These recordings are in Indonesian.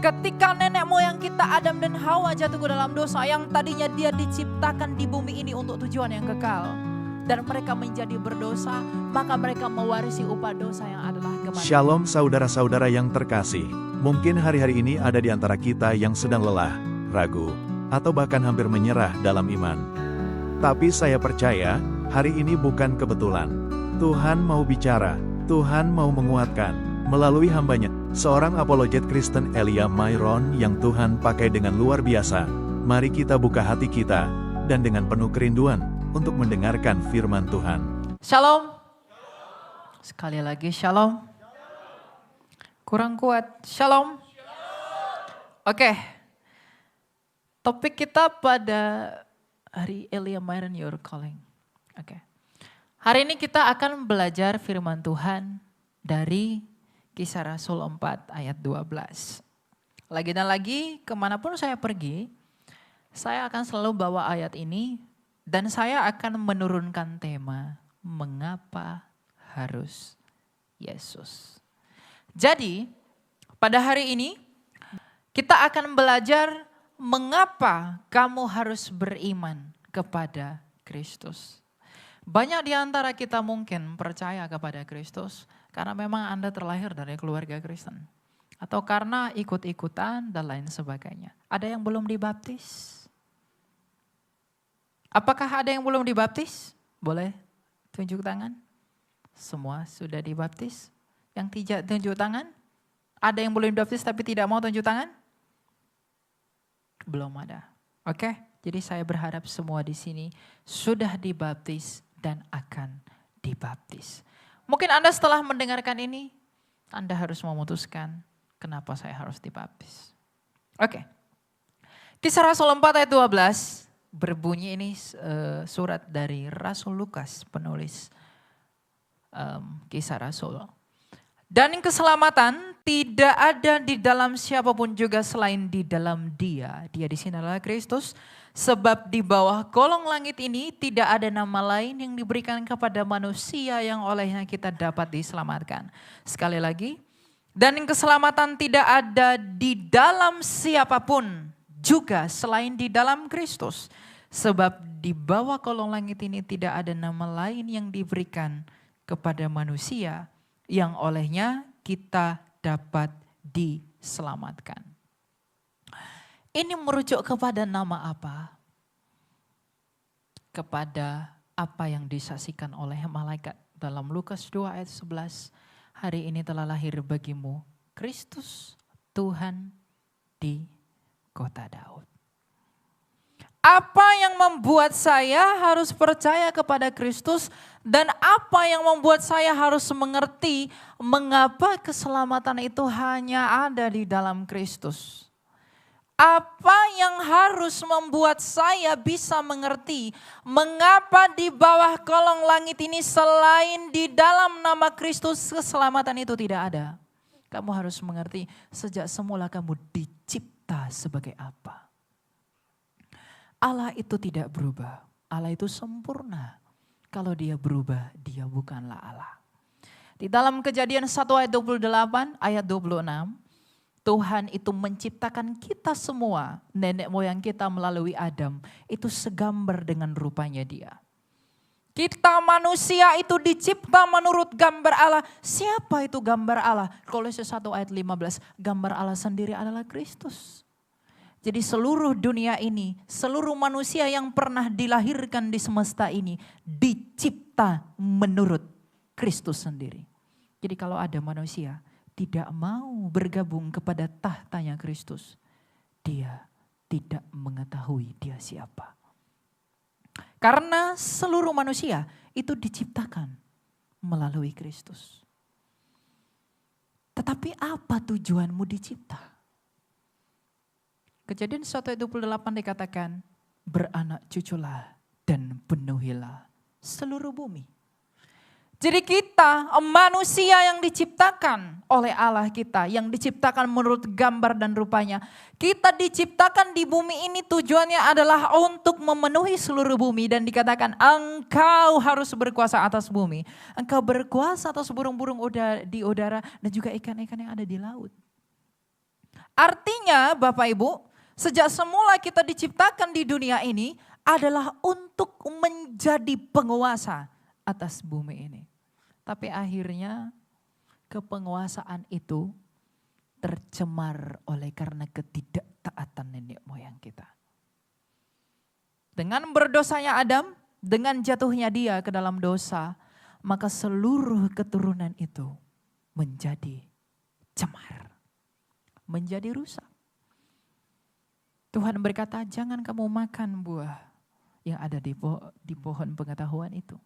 Ketika nenek moyang kita Adam dan Hawa jatuh ke dalam dosa, yang tadinya dia diciptakan di bumi ini untuk tujuan yang kekal, dan mereka menjadi berdosa, maka mereka mewarisi upah dosa yang adalah kematian. Shalom saudara-saudara yang terkasih. Mungkin hari-hari ini ada di antara kita yang sedang lelah, ragu, atau bahkan hampir menyerah dalam iman. Tapi saya percaya, hari ini bukan kebetulan. Tuhan mau bicara, Tuhan mau menguatkan, melalui hambanya, seorang apologet Kristen Elia Myron yang Tuhan pakai dengan luar biasa. Mari kita buka hati kita, dan dengan penuh kerinduan, untuk mendengarkan firman Tuhan. Shalom. Sekali lagi shalom. Kurang kuat. Shalom. Oke. Topik kita pada hari Elia Myron Your Calling. Oke. Hari ini kita akan belajar firman Tuhan dari Kisah Rasul 4 ayat 12. Lagi dan lagi kemanapun saya pergi, saya akan selalu bawa ayat ini dan saya akan menurunkan tema, mengapa harus Yesus. Jadi pada hari ini kita akan belajar mengapa kamu harus beriman kepada Kristus. Banyak di antara kita mungkin percaya kepada Kristus karena memang Anda terlahir dari keluarga Kristen. Atau karena ikut-ikutan dan lain sebagainya. Ada yang belum dibaptis? Apakah ada yang belum dibaptis? Boleh tunjuk tangan? Semua sudah dibaptis? Yang tidak tunjuk tangan? Ada yang belum dibaptis tapi tidak mau tunjuk tangan? Belum ada. Oke, jadi saya berharap semua di sini sudah dibaptis dan akan dibaptis. Mungkin Anda setelah mendengarkan ini, Anda harus memutuskan kenapa saya harus dibaptis. Oke. Kisah Rasul 4 ayat 12 berbunyi, ini surat dari Rasul Lukas, penulis Kisah Rasul. Dan keselamatan tidak ada di dalam siapapun juga selain di dalam Dia. Dia di sini adalah Kristus. Sebab di bawah kolong langit ini tidak ada nama lain yang diberikan kepada manusia yang olehnya kita dapat diselamatkan. Sekali lagi, dan keselamatan tidak ada di dalam siapapun juga selain di dalam Kristus. Sebab di bawah kolong langit ini tidak ada nama lain yang diberikan kepada manusia yang olehnya kita dapat diselamatkan. Ini merujuk kepada nama apa? Kepada apa yang disaksikan oleh malaikat dalam Lukas 2 ayat 11. Hari ini telah lahir bagimu Kristus Tuhan di kota Daud. Apa yang membuat saya harus percaya kepada Kristus dan apa yang membuat saya harus mengerti mengapa keselamatan itu hanya ada di dalam Kristus? Apa yang harus membuat saya bisa mengerti mengapa di bawah kolong langit ini selain di dalam nama Kristus keselamatan itu tidak ada? Kamu harus mengerti sejak semula kamu dicipta sebagai apa? Allah itu tidak berubah. Allah itu sempurna. Kalau dia berubah, dia bukanlah Allah. Di dalam Kejadian 1 ayat 28, ayat 26, Tuhan itu menciptakan kita semua, nenek moyang kita melalui Adam, itu segambar dengan rupanya Dia. Kita manusia itu dicipta menurut gambar Allah. Siapa itu gambar Allah? Kolose 1 ayat 15, gambar Allah sendiri adalah Kristus. Jadi seluruh dunia ini, seluruh manusia yang pernah dilahirkan di semesta ini dicipta menurut Kristus sendiri. Jadi kalau ada manusia tidak mau bergabung kepada tahtanya Kristus, dia tidak mengetahui dia siapa. Karena seluruh manusia itu diciptakan melalui Kristus. Tetapi apa tujuanmu dicipta? Kejadian 1 ayat 28 dikatakan, beranak cuculah dan penuhilah seluruh bumi. Jadi kita manusia yang diciptakan oleh Allah kita, yang diciptakan menurut gambar dan rupanya. Kita diciptakan di bumi ini tujuannya adalah untuk memenuhi seluruh bumi dan dikatakan engkau harus berkuasa atas bumi. Engkau berkuasa atas burung-burung di udara dan juga ikan-ikan yang ada di laut. Artinya Bapak Ibu, sejak semula kita diciptakan di dunia ini adalah untuk menjadi penguasa atas bumi ini. Tapi akhirnya kepenguasaan itu tercemar oleh karena ketidaktaatan nenek moyang kita. Dengan berdosanya Adam, dengan jatuhnya dia ke dalam dosa, maka seluruh keturunan itu menjadi cemar, menjadi rusak. Tuhan berkata, jangan kamu makan buah yang ada di pohon pengetahuan itu.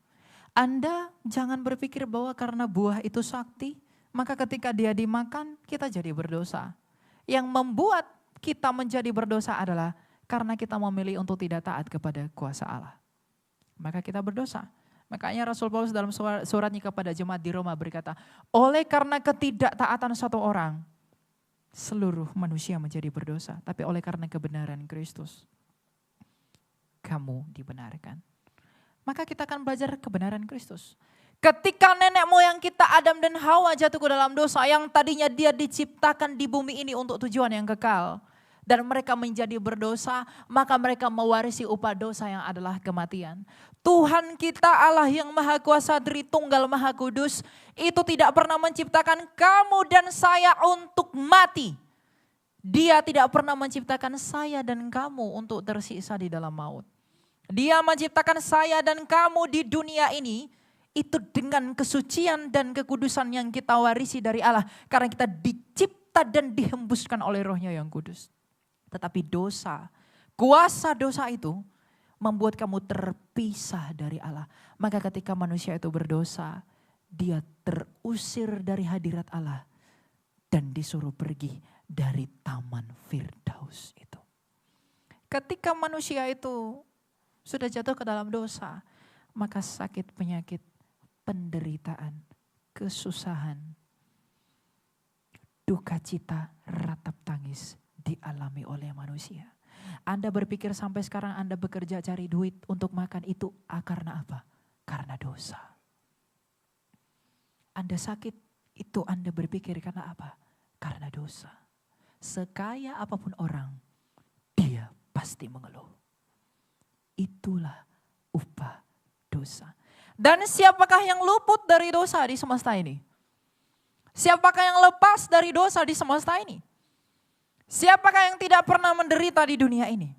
Anda jangan berpikir bahwa karena buah itu sakti, maka ketika dia dimakan kita jadi berdosa. Yang membuat kita menjadi berdosa adalah karena kita memilih untuk tidak taat kepada kuasa Allah. Maka kita berdosa. Makanya Rasul Paulus dalam suratnya kepada jemaat di Roma berkata, oleh karena ketidaktaatan satu orang, seluruh manusia menjadi berdosa. Tapi oleh karena kebenaran Kristus, kamu dibenarkan. Maka kita akan belajar kebenaran Kristus. Ketika nenek moyang kita Adam dan Hawa jatuh ke dalam dosa yang tadinya dia diciptakan di bumi ini untuk tujuan yang kekal. Dan mereka menjadi berdosa, maka mereka mewarisi upah dosa yang adalah kematian. Tuhan kita Allah yang Maha Kuasa, Tritunggal Maha Kudus, itu tidak pernah menciptakan kamu dan saya untuk mati. Dia tidak pernah menciptakan saya dan kamu untuk tersiksa di dalam maut. Dia menciptakan saya dan kamu di dunia ini, itu dengan kesucian dan kekudusan yang kita warisi dari Allah. Karena kita dicipta dan dihembuskan oleh Roh-Nya yang kudus. Tetapi dosa, kuasa dosa itu membuat kamu terpisah dari Allah. Maka ketika manusia itu berdosa, dia terusir dari hadirat Allah dan disuruh pergi dari Taman Firdaus itu. Ketika manusia itu sudah jatuh ke dalam dosa, maka sakit, penyakit, penderitaan, kesusahan, duka cita, ratap tangis dialami oleh manusia. Anda berpikir sampai sekarang Anda bekerja cari duit untuk makan itu karena apa? Karena dosa. Anda sakit itu Anda berpikir karena apa? Karena dosa. Sekaya apapun orang, dia pasti mengeluh. Itulah upah dosa. Dan siapakah yang luput dari dosa di semesta ini? Siapakah yang lepas dari dosa di semesta ini? Siapakah yang tidak pernah menderita di dunia ini?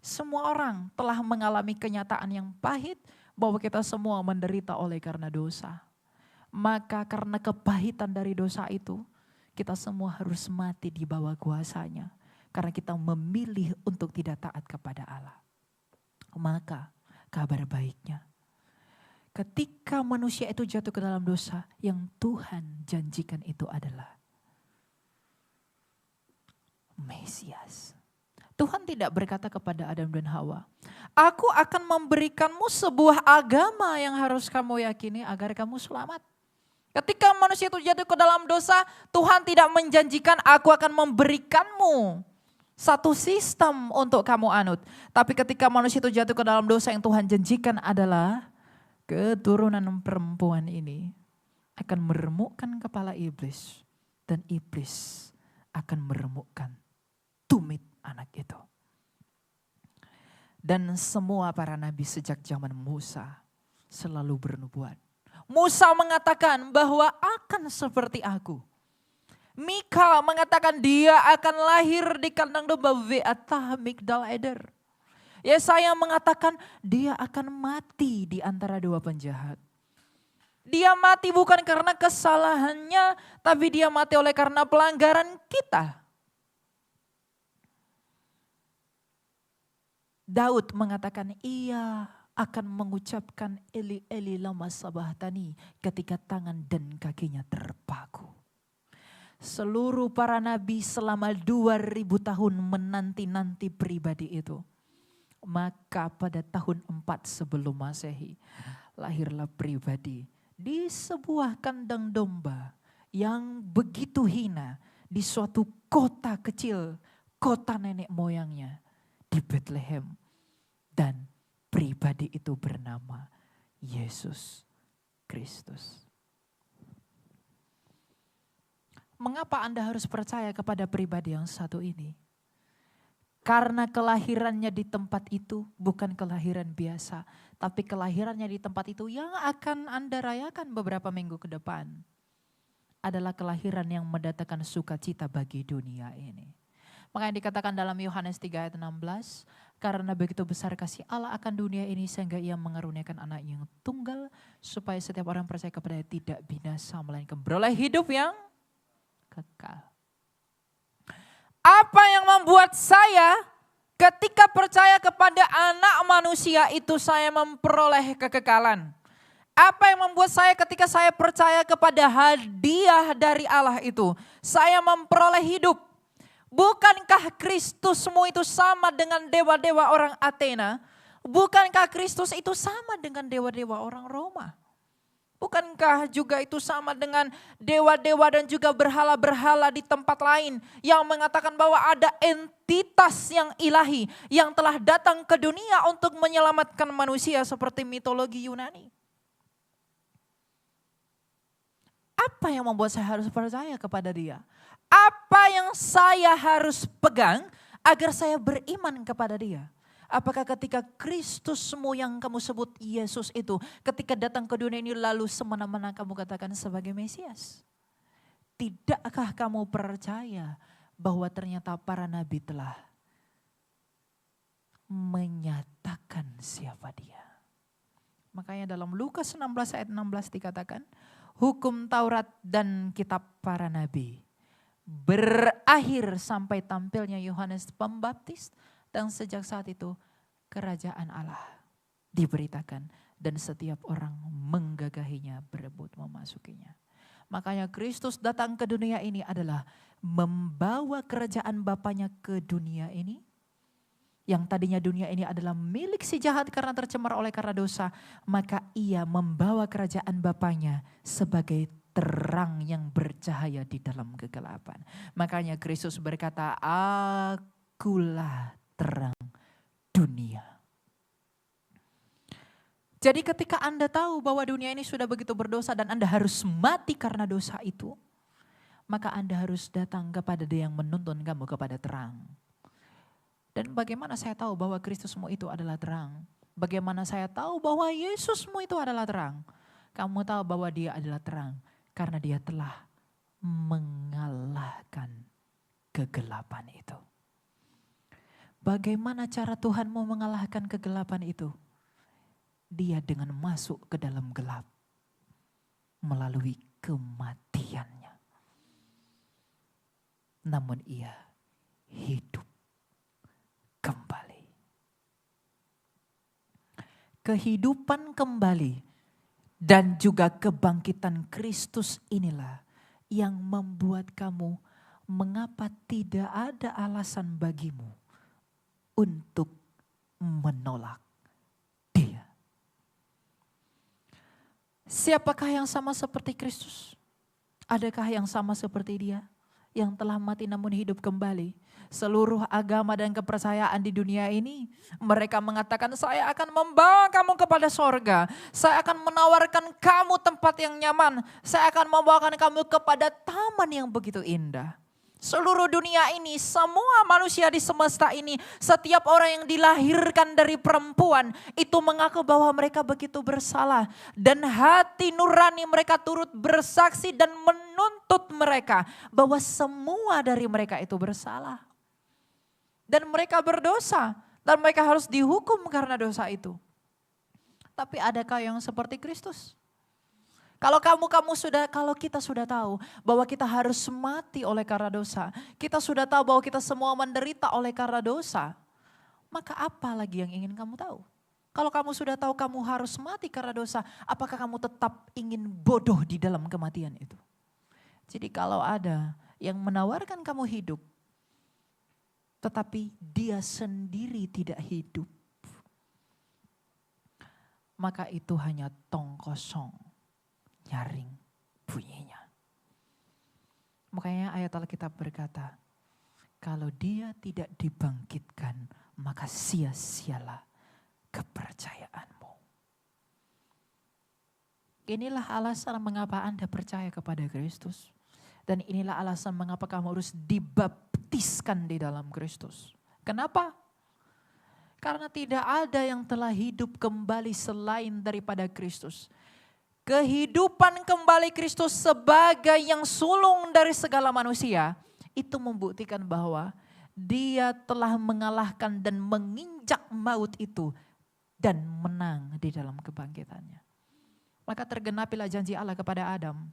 Semua orang telah mengalami kenyataan yang pahit bahwa kita semua menderita oleh karena dosa. Maka karena kepahitan dari dosa itu, kita semua harus mati di bawah kuasanya. Karena kita memilih untuk tidak taat kepada Allah. Maka kabar baiknya, ketika manusia itu jatuh ke dalam dosa, yang Tuhan janjikan itu adalah Mesias. Tuhan tidak berkata kepada Adam dan Hawa, aku akan memberikanmu sebuah agama yang harus kamu yakini agar kamu selamat. Ketika manusia itu jatuh ke dalam dosa, Tuhan tidak menjanjikan aku akan memberikanmu satu sistem untuk kamu anut. Tapi ketika manusia itu jatuh ke dalam dosa, yang Tuhan janjikan adalah keturunan perempuan ini akan meremukkan kepala iblis. Dan iblis akan meremukkan tumit anak itu. Dan semua para nabi sejak zaman Musa selalu bernubuat. Musa mengatakan bahwa akan seperti aku. Mika mengatakan dia akan lahir di kandang domba Ve'atah Migdal Eder. Yesaya mengatakan dia akan mati di antara dua penjahat. Dia mati bukan karena kesalahannya, tapi dia mati oleh karena pelanggaran kita. Daud mengatakan ia akan mengucapkan Eli Eli lama sabahtani ketika tangan dan kakinya terpaku. Seluruh para nabi selama 2000 tahun menanti-nanti pribadi itu. Maka pada tahun 4 sebelum Masehi lahirlah pribadi di sebuah kandang domba yang begitu hina di suatu kota kecil, kota nenek moyangnya di Bethlehem. Dan pribadi itu bernama Yesus Kristus. Mengapa Anda harus percaya kepada pribadi yang satu ini? Karena kelahirannya di tempat itu bukan kelahiran biasa, tapi kelahirannya di tempat itu yang akan Anda rayakan beberapa minggu ke depan adalah kelahiran yang mendatangkan sukacita bagi dunia ini. Makanya dikatakan dalam Yohanes 3 ayat 16, karena begitu besar kasih Allah akan dunia ini sehingga ia mengaruniakan anak yang tunggal supaya setiap orang percaya kepadanya tidak binasa melainkan beroleh hidup yang kekal. Apa yang membuat saya ketika percaya kepada anak manusia itu saya memperoleh kekekalan? Apa yang membuat saya ketika saya percaya kepada hadiah dari Allah itu, saya memperoleh hidup? Bukankah Kristusmu itu sama dengan dewa-dewa orang Athena? Bukankah Kristus itu sama dengan dewa-dewa orang Roma? Bukankah juga itu sama dengan dewa-dewa dan juga berhala-berhala di tempat lain yang mengatakan bahwa ada entitas yang ilahi yang telah datang ke dunia untuk menyelamatkan manusia seperti mitologi Yunani? Apa yang membuat saya harus percaya kepada dia? Apa yang saya harus pegang agar saya beriman kepada dia? Apakah ketika Kristusmu yang kamu sebut Yesus itu ketika datang ke dunia ini lalu semena-mena kamu katakan sebagai Mesias? Tidakkah kamu percaya bahwa ternyata para nabi telah menyatakan siapa dia? Makanya dalam Lukas 16 ayat 16 dikatakan, hukum Taurat dan kitab para nabi berakhir sampai tampilnya Yohanes Pembaptis. Dan sejak saat itu kerajaan Allah diberitakan dan setiap orang menggagahinya, berebut memasukinya. Makanya Kristus datang ke dunia ini adalah membawa kerajaan Bapanya ke dunia ini. Yang tadinya dunia ini adalah milik si jahat karena tercemar oleh karena dosa. Maka ia membawa kerajaan Bapanya sebagai terang yang bercahaya di dalam kegelapan. Makanya Kristus berkata, akulah terang dunia. Jadi ketika Anda tahu bahwa dunia ini sudah begitu berdosa dan Anda harus mati karena dosa itu, maka Anda harus datang kepada Dia yang menuntun kamu kepada terang. Dan bagaimana saya tahu bahwa Kristusmu itu adalah terang? Bagaimana saya tahu bahwa Yesusmu itu adalah terang? Kamu tahu bahwa Dia adalah terang karena Dia telah mengalahkan kegelapan itu. Bagaimana cara Tuhanmu mengalahkan kegelapan itu? Dia dengan masuk ke dalam gelap melalui kematiannya. Namun ia hidup kembali. Kehidupan kembali dan juga kebangkitan Kristus inilah yang membuat kamu mengapa tidak ada alasan bagimu untuk menolak Dia. Siapakah yang sama seperti Kristus? Adakah yang sama seperti Dia? Yang telah mati namun hidup kembali. Seluruh agama dan kepercayaan di dunia ini, mereka mengatakan saya akan membawa kamu kepada sorga. Saya akan menawarkan kamu tempat yang nyaman. Saya akan membawakan kamu kepada taman yang begitu indah. Seluruh dunia ini, semua manusia di semesta ini, setiap orang yang dilahirkan dari perempuan itu mengaku bahwa mereka begitu bersalah. Dan hati nurani mereka turut bersaksi dan menuntut mereka bahwa semua dari mereka itu bersalah. Dan mereka berdosa dan mereka harus dihukum karena dosa itu. Tapi adakah yang seperti Kristus? Kalau kita sudah tahu bahwa kita harus mati oleh karena dosa, kita sudah tahu bahwa kita semua menderita oleh karena dosa, maka apa lagi yang ingin kamu tahu? Kalau kamu sudah tahu kamu harus mati karena dosa, apakah kamu tetap ingin bodoh di dalam kematian itu? Jadi kalau ada yang menawarkan kamu hidup, tetapi dia sendiri tidak hidup, maka itu hanya tong kosong. Nyaring bunyinya. Makanya ayat Alkitab berkata, kalau Dia tidak dibangkitkan, maka sia-sialah kepercayaanmu. Inilah alasan mengapa Anda percaya kepada Kristus. Dan inilah alasan mengapa kamu harus dibaptiskan di dalam Kristus. Kenapa? Karena tidak ada yang telah hidup kembali selain daripada Kristus. Kehidupan kembali Kristus sebagai yang sulung dari segala manusia, itu membuktikan bahwa Dia telah mengalahkan dan menginjak maut itu dan menang di dalam kebangkitannya. Maka tergenapilah janji Allah kepada Adam.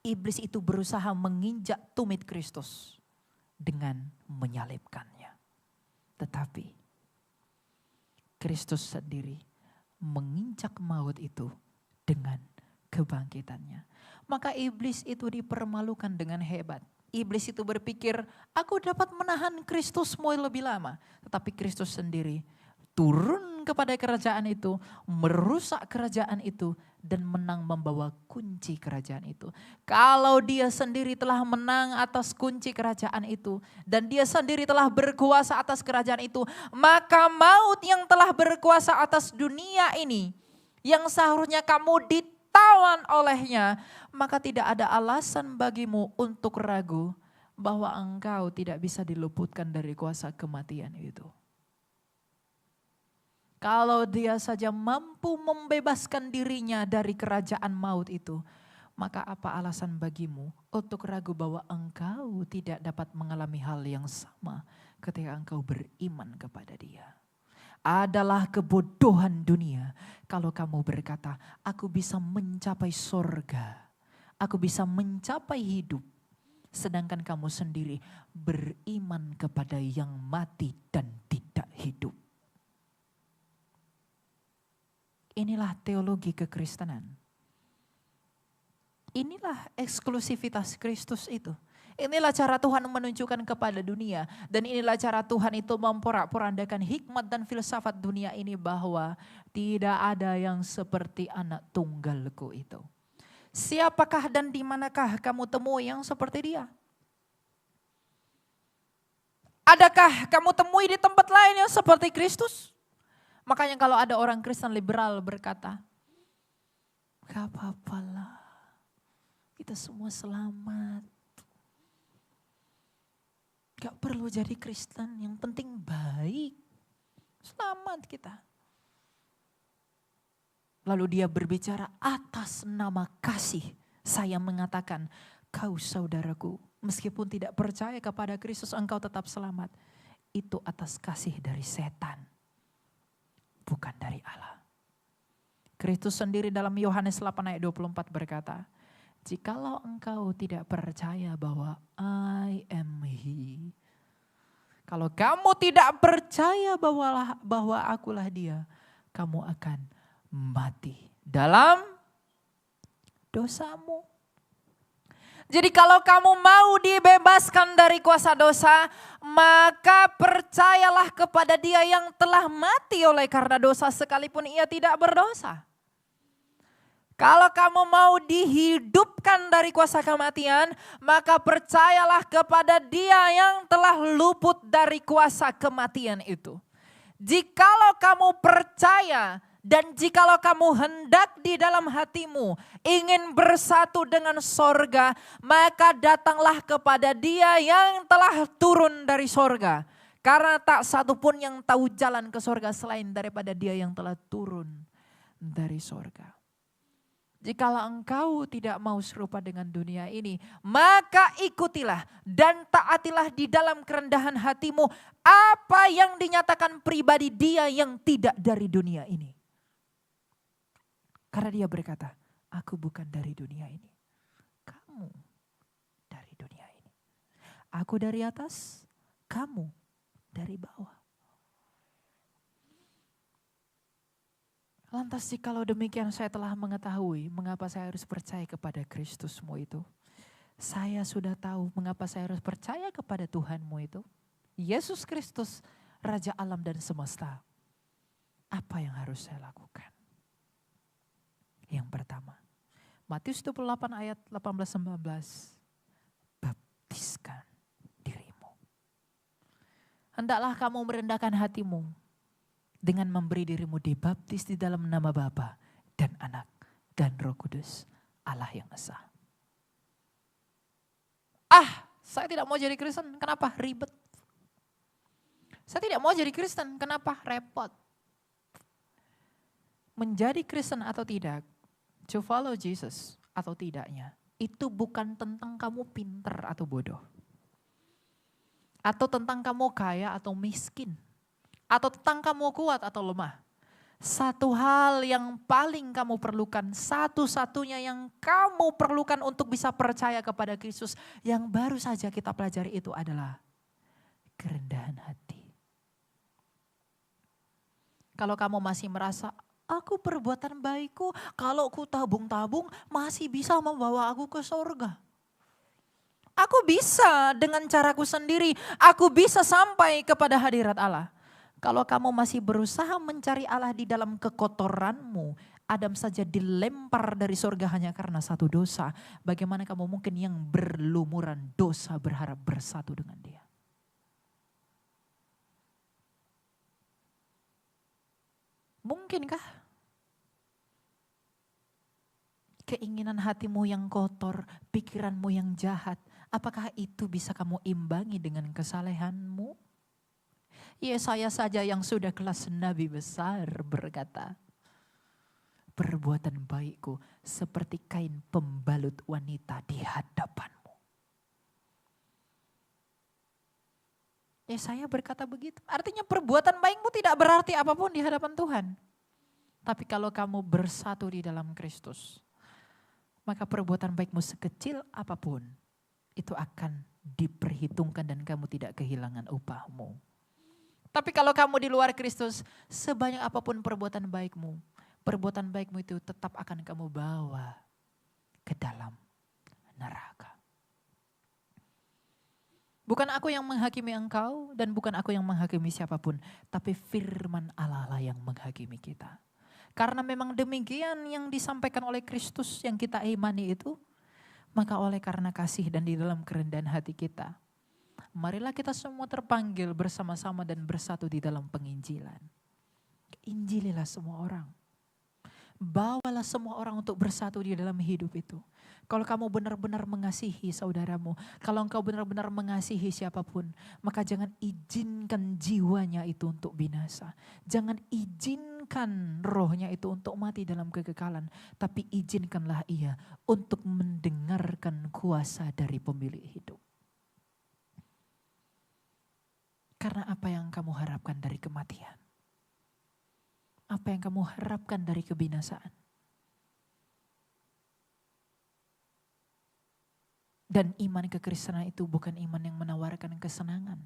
Iblis itu berusaha menginjak tumit Kristus dengan menyalibkannya. Tetapi Kristus sendiri menginjak maut itu dengan kebangkitannya. Maka iblis itu dipermalukan dengan hebat. Iblis itu berpikir, aku dapat menahan Kristusmu lebih lama. Tetapi Kristus sendiri turun kepada kerajaan itu, merusak kerajaan itu, dan menang membawa kunci kerajaan itu. Kalau Dia sendiri telah menang atas kunci kerajaan itu, dan Dia sendiri telah berkuasa atas kerajaan itu, maka maut yang telah berkuasa atas dunia ini, yang seharusnya kamu ditawan olehnya, maka tidak ada alasan bagimu untuk ragu bahwa engkau tidak bisa diluputkan dari kuasa kematian itu. Kalau Dia saja mampu membebaskan dirinya dari kerajaan maut itu, maka apa alasan bagimu untuk ragu bahwa engkau tidak dapat mengalami hal yang sama ketika engkau beriman kepada Dia? Adalah kebodohan dunia kalau kamu berkata, aku bisa mencapai sorga, aku bisa mencapai hidup, sedangkan kamu sendiri beriman kepada yang mati dan tidak hidup. Inilah teologi kekristenan. Inilah eksklusivitas Kristus itu. Inilah cara Tuhan menunjukkan kepada dunia. Dan inilah cara Tuhan itu memporak-porandakan hikmat dan filsafat dunia ini bahwa tidak ada yang seperti anak tunggalku itu. Siapakah dan di manakah kamu temui yang seperti Dia? Adakah kamu temui di tempat lain yang seperti Kristus? Makanya kalau ada orang Kristen liberal berkata, gak apa-apalah, kita semua selamat. Gak perlu jadi Kristen, yang penting baik. Selamat kita. Lalu dia berbicara atas nama kasih. Saya mengatakan, kau saudaraku, meskipun tidak percaya kepada Kristus, engkau tetap selamat. Itu atas kasih dari setan, bukan dari Allah. Kristus sendiri dalam Yohanes 8 ayat 24 berkata, jikalau engkau tidak percaya bahwa I am He. Kalau kamu tidak percaya bahwa akulah Dia, kamu akan mati dalam dosamu. Jadi kalau kamu mau dibebaskan dari kuasa dosa, maka percayalah kepada Dia yang telah mati oleh karena dosa sekalipun Ia tidak berdosa. Kalau kamu mau dihidupkan dari kuasa kematian, maka percayalah kepada Dia yang telah luput dari kuasa kematian itu. Jikalau kamu percaya dan jikalau kamu hendak di dalam hatimu ingin bersatu dengan sorga, maka datanglah kepada Dia yang telah turun dari sorga. Karena tak satu pun yang tahu jalan ke sorga selain daripada Dia yang telah turun dari sorga. Jikalau engkau tidak mau serupa dengan dunia ini, maka ikutilah dan taatilah di dalam kerendahan hatimu apa yang dinyatakan pribadi Dia yang tidak dari dunia ini. Karena Dia berkata, aku bukan dari dunia ini, kamu dari dunia ini. Aku dari atas, kamu dari bawah. Lantas jikalau demikian saya telah mengetahui mengapa saya harus percaya kepada Kristusmu itu. Saya sudah tahu mengapa saya harus percaya kepada Tuhanmu itu. Yesus Kristus, Raja alam dan semesta. Apa yang harus saya lakukan? Yang pertama, Matius 28 ayat 18-19. Baptiskan dirimu. Hendaklah kamu merendahkan hatimu dengan memberi dirimu dibaptis di dalam nama Bapa dan Anak dan Roh Kudus, Allah yang Esa. Saya tidak mau jadi Kristen, kenapa? Ribet. Saya tidak mau jadi Kristen, kenapa? Repot. Menjadi Kristen atau tidak, to follow Jesus atau tidaknya, itu bukan tentang kamu pinter atau bodoh. Atau tentang kamu kaya atau miskin. Atau tentang kamu kuat atau lemah. Satu hal yang paling kamu perlukan, satu-satunya yang kamu perlukan untuk bisa percaya kepada Kristus, yang baru saja kita pelajari itu adalah kerendahan hati. Kalau kamu masih merasa, aku perbuatan baikku, kalau ku tabung-tabung masih bisa membawa aku ke surga. Aku bisa dengan caraku sendiri, aku bisa sampai kepada hadirat Allah. Kalau kamu masih berusaha mencari Allah di dalam kekotoranmu, Adam saja dilempar dari surga hanya karena satu dosa. Bagaimana kamu mungkin yang berlumuran dosa berharap bersatu dengan Dia? Mungkinkah? Keinginan hatimu yang kotor, pikiranmu yang jahat, apakah itu bisa kamu imbangi dengan kesalehanmu? Yesaya saja yang sudah kelas nabi besar berkata, perbuatan baikku seperti kain pembalut wanita di hadapanmu. Yesaya berkata begitu. Artinya perbuatan baikmu tidak berarti apapun di hadapan Tuhan. Tapi kalau kamu bersatu di dalam Kristus, maka perbuatan baikmu sekecil apapun, itu akan diperhitungkan dan kamu tidak kehilangan upahmu. Tapi kalau kamu di luar Kristus, sebanyak apapun perbuatan baikmu itu tetap akan kamu bawa ke dalam neraka. Bukan aku yang menghakimi engkau dan bukan aku yang menghakimi siapapun, tapi firman Allah lah yang menghakimi kita. Karena memang demikian yang disampaikan oleh Kristus yang kita imani itu, maka oleh karena kasih dan di dalam kerendahan hati kita, marilah kita semua terpanggil bersama-sama dan bersatu di dalam penginjilan. Injililah semua orang. Bawalah semua orang untuk bersatu di dalam hidup itu. Kalau kamu benar-benar mengasihi saudaramu, kalau engkau benar-benar mengasihi siapapun, maka jangan izinkan jiwanya itu untuk binasa. Jangan izinkan rohnya itu untuk mati dalam kekekalan. Tapi izinkanlah ia untuk mendengarkan kuasa dari pemilik hidup. Karena apa yang kamu harapkan dari kematian? Apa yang kamu harapkan dari kebinasaan? Dan iman kekristenan itu bukan iman yang menawarkan kesenangan.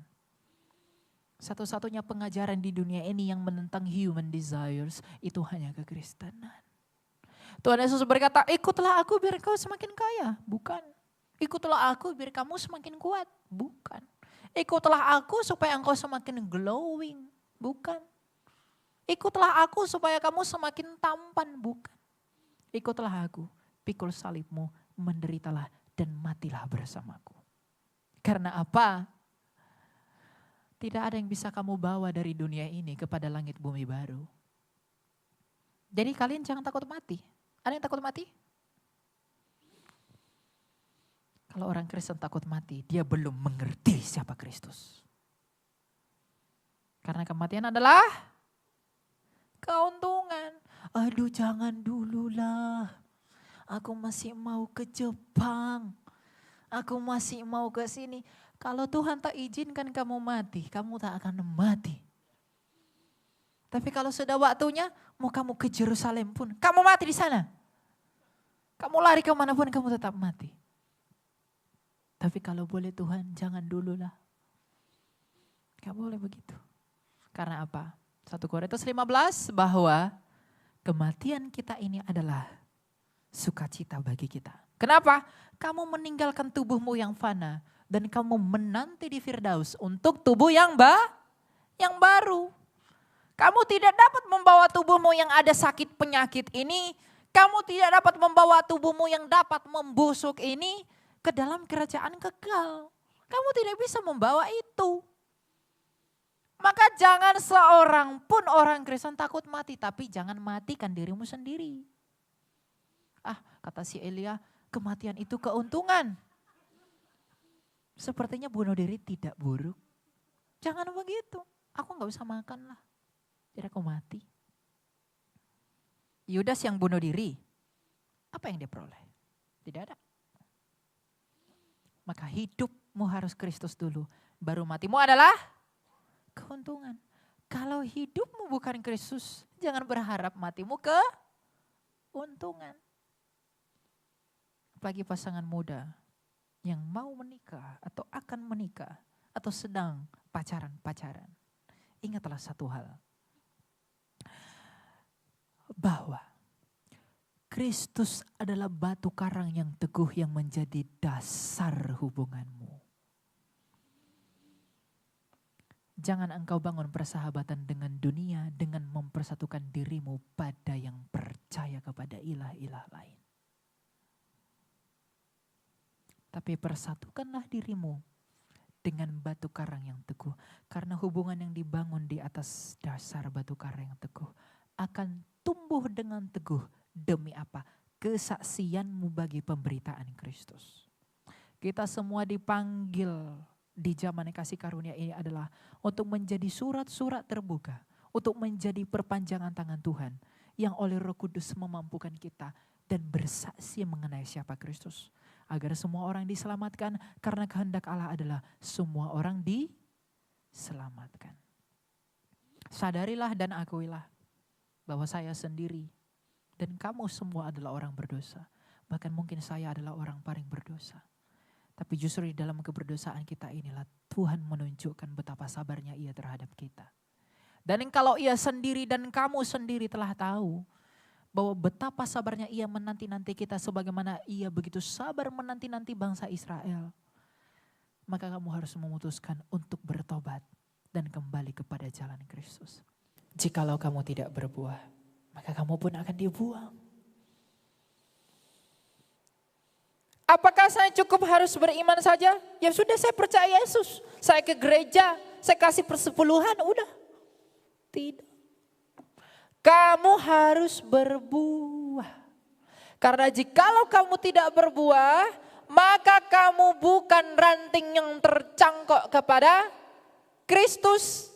Satu-satunya pengajaran di dunia ini yang menentang human desires itu hanya kekristenan. Tuhan Yesus berkata, ikutlah aku biar kau semakin kaya. Bukan. Ikutlah aku biar kamu semakin kuat. Bukan. Ikutlah aku supaya engkau semakin glowing. Bukan. Ikutlah aku supaya kamu semakin tampan. Bukan. Ikutlah aku, pikul salibmu, menderitalah dan matilah bersamaku. Karena apa? Tidak ada yang bisa kamu bawa dari dunia ini kepada langit bumi baru. Jadi kalian jangan takut mati. Ada yang takut mati? Kalau orang Kristen takut mati, dia belum mengerti siapa Kristus. Karena kematian adalah keuntungan. Aduh jangan dululah. Aku masih mau ke Jepang. Aku masih mau ke sini. Kalau Tuhan tak izinkan kamu mati, kamu tak akan mati. Tapi kalau sudah waktunya, mau kamu ke Yerusalem pun, kamu mati di sana. Kamu lari kemanapun, kamu tetap mati. Tapi kalau boleh Tuhan, jangan dululah. Gak boleh begitu. Karena apa? 1 Korintus 15 bahwa kematian kita ini adalah sukacita bagi kita. Kenapa? Kamu meninggalkan tubuhmu yang fana dan kamu menanti di Firdaus untuk tubuh yang baru. Kamu tidak dapat membawa tubuhmu yang ada sakit penyakit ini, kamu tidak dapat membawa tubuhmu yang dapat membusuk ini ke dalam kerajaan kekal. Kamu tidak bisa membawa itu. Maka jangan seorang pun orang Kristen takut mati, tapi jangan matikan dirimu sendiri. Kata si Elia, kematian itu keuntungan. Sepertinya bunuh diri tidak buruk. Jangan begitu. Aku gak usah makan lah. Jadi aku mati. Yudas yang bunuh diri, apa yang dia peroleh? Tidak ada. Maka hidupmu harus Kristus dulu. Baru matimu adalah keuntungan. Kalau hidupmu bukan Kristus, jangan berharap matimu keuntungan. Bagi pasangan muda yang mau menikah atau akan menikah atau sedang pacaran-pacaran. Ingatlah satu hal. Bahwa Kristus adalah batu karang yang teguh yang menjadi dasar hubunganmu. Jangan engkau bangun persahabatan dengan dunia dengan mempersatukan dirimu pada yang percaya kepada ilah-ilah lain. Tapi persatukanlah dirimu dengan batu karang yang teguh. Karena hubungan yang dibangun di atas dasar batu karang yang teguh akan tumbuh dengan teguh demi apa? Kesaksianmu bagi pemberitaan Kristus. Kita semua dipanggil di zaman kasih karunia ini adalah untuk menjadi surat-surat terbuka. Untuk menjadi perpanjangan tangan Tuhan yang oleh Roh Kudus memampukan kita dan bersaksi mengenai siapa Kristus. Agar semua orang diselamatkan karena kehendak Allah adalah semua orang diselamatkan. Sadarilah dan akuilah bahwa saya sendiri dan kamu semua adalah orang berdosa. Bahkan mungkin saya adalah orang paling berdosa. Tapi justru di dalam keberdosaan kita inilah Tuhan menunjukkan betapa sabarnya Ia terhadap kita. Dan kalau Ia sendiri dan kamu sendiri telah tahu bahwa betapa sabarnya Ia menanti-nanti kita sebagaimana Ia begitu sabar menanti-nanti bangsa Israel. Maka kamu harus memutuskan untuk bertobat dan kembali kepada jalan Kristus. Jikalau kamu tidak berbuah, maka kamu pun akan dibuang. Apakah saya cukup harus beriman saja? Ya sudah, saya percaya Yesus. Saya ke gereja, saya kasih persepuluhan, udah. Tidak. Kamu harus berbuah. Karena jikalau kamu tidak berbuah, maka kamu bukan ranting yang tercangkok kepada Kristus.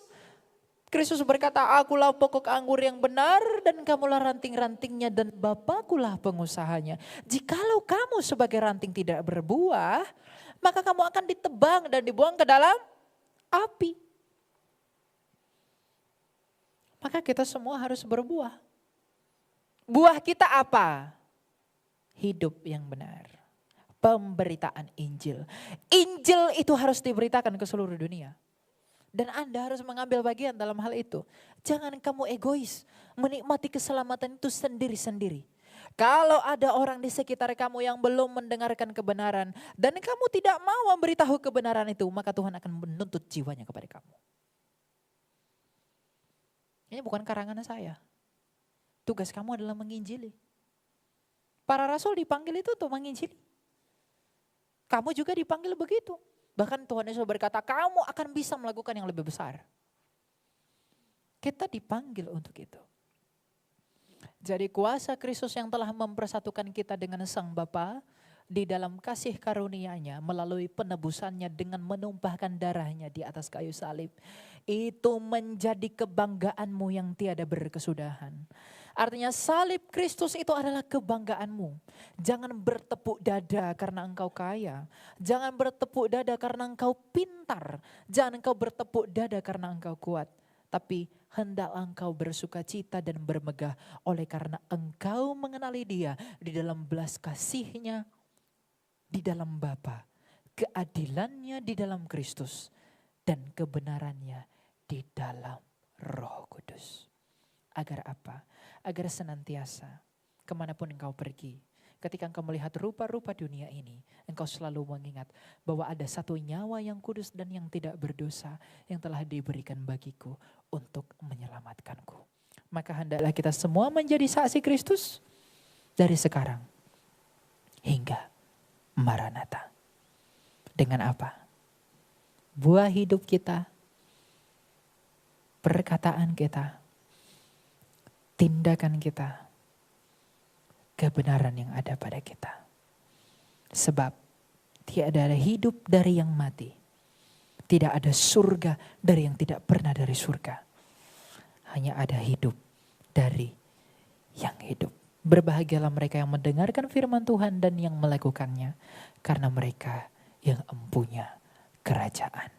Kristus berkata, akulah pokok anggur yang benar dan kamulah ranting-rantingnya dan Bapakulah pengusahanya. Jikalau kamu sebagai ranting tidak berbuah, maka kamu akan ditebang dan dibuang ke dalam api. Maka kita semua harus berbuah. Buah kita apa? Hidup yang benar. Pemberitaan Injil. Injil itu harus diberitakan ke seluruh dunia. Dan Anda harus mengambil bagian dalam hal itu. Jangan kamu egois, menikmati keselamatan itu sendiri-sendiri. Kalau ada orang di sekitar kamu yang belum mendengarkan kebenaran dan kamu tidak mau memberitahu kebenaran itu, maka Tuhan akan menuntut jiwanya kepada kamu. Ini bukan karangan saya. Tugas kamu adalah menginjili. Para rasul dipanggil itu untuk menginjili. Kamu juga dipanggil begitu. Bahkan Tuhan Yesus berkata, kamu akan bisa melakukan yang lebih besar. Kita dipanggil untuk itu. Jadi kuasa Kristus yang telah mempersatukan kita dengan Sang Bapa di dalam kasih karunia-Nya melalui penebusannya dengan menumpahkan darahnya di atas kayu salib. Itu menjadi kebanggaanmu yang tiada berkesudahan. Artinya salib Kristus itu adalah kebanggaanmu. Jangan bertepuk dada karena engkau kaya. Jangan bertepuk dada karena engkau pintar. Jangan engkau bertepuk dada karena engkau kuat. Tapi hendaklah engkau bersuka cita dan bermegah oleh karena engkau mengenali Dia di dalam belas kasih-Nya, di dalam Bapa, keadilannya di dalam Kristus, dan kebenarannya di dalam Roh Kudus. Agar apa? Agar senantiasa kemanapun engkau pergi, ketika engkau melihat rupa-rupa dunia ini, engkau selalu mengingat bahwa ada satu nyawa yang kudus dan yang tidak berdosa yang telah diberikan bagiku untuk menyelamatkanku. Maka hendaklah kita semua menjadi saksi Kristus dari sekarang hingga Maranatha. Dengan apa? Buah hidup kita, perkataan kita, tindakan kita, kebenaran yang ada pada kita. Sebab Tidak ada hidup dari yang mati. Tidak ada surga dari yang tidak pernah dari surga. Hanya ada hidup dari yang hidup. Berbahagialah mereka yang mendengarkan firman Tuhan dan yang melakukannya. Karena mereka yang empunya kerajaan.